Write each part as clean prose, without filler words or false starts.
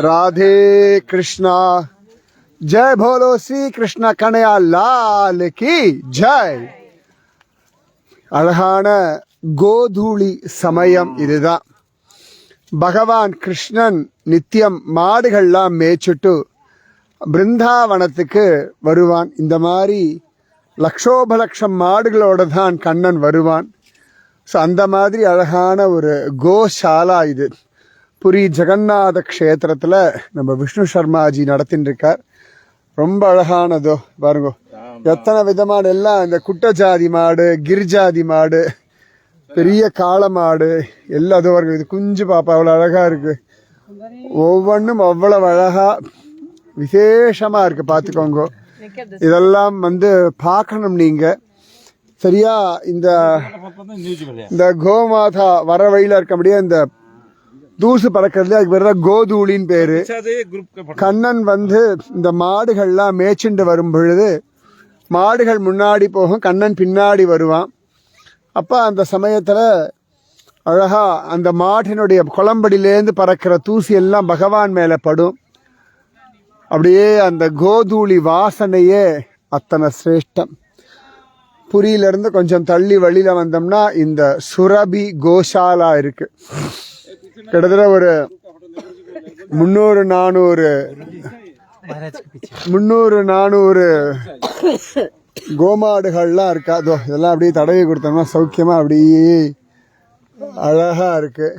Radhe Krishna Jai polo Sri Krishna கணையா Lal கி ஜெய். அழகான கோதூளி சமயம் இதுதான். பகவான் கிருஷ்ணன் நித்தியம் மாடுகள்லாம் மேய்ச்சிட்டு பிருந்தாவனத்துக்கு வருவான். இந்த மாதிரி லட்சோபலட்சம் மாடுகளோட தான் கண்ணன் வருவான். ஸோ அந்த மாதிரி அழகான ஒரு கோசாலா இது. புரி ஜெகநாத க்ஷேத்திரத்தில் நம்ம விஷ்ணு சர்மாஜி நடத்தின்னு இருக்கார். ரொம்ப அழகானதோ பாருங்க, எத்தனை விதமான எல்லாம் இந்த குட்ட ஜாதி மாடு, கிரிஜாதி மாடு, பெரிய காளை மாடு எல்லாம் அதோ வருங்க. இது குஞ்சு பாப்பா அவ்வளோ அழகா இருக்கு. ஒவ்வொன்றும் அவ்வளவு அழகா விசேஷமா இருக்கு. பார்த்துக்கோங்க, இதெல்லாம் பார்க்கணும் நீங்க. சரியா? இந்த கோமாதா வர வழியில இருக்க முடியாது, இந்த தூசு பறக்கிறது, அதுக்கு பேர் தான் கோதூளின்னு பேரு. கண்ணன் இந்த மாடுகள்லாம் மேய்ச்சிண்டு வரும் பொழுது மாடுகள் முன்னாடி போகும், கண்ணன் பின்னாடி வருவான். அப்ப அந்த சமயத்துல அழகா அந்த மாட்டினுடைய குளம்படியிலேருந்து பறக்கிற தூசி எல்லாம் பகவான் மேல படும். அப்படியே அந்த கோதூளி வாசனையே அத்தனை சிரேஷ்டம். புரியிலிருந்து கொஞ்சம் தள்ளி வழியில வந்தோம்னா இந்த சுரபி கோசாலா இருக்கு. கிட்டத்தட்ட ஒரு 300-400 கோமாடுகள்லாம் இருக்கா. அதோ இதெல்லாம் அப்படியே தடவி கொடுத்தோம்னா சௌக்கியமா அப்படியே அழகா இருக்கு.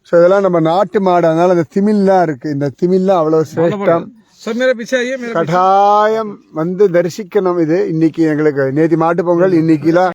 ஸோ இதெல்லாம் நம்ம நாட்டு மாடு, அதனால அந்த திமில்லாம் இருக்கு. இந்த திமில்லாம் அவ்வளவு சிரேஷ்டம். கட்டாயம் தரிசிக்கணும். இது இன்னைக்கு எங்களுக்கு நேத்தி மாட்டு பொங்கல், இன்னைக்குலாம்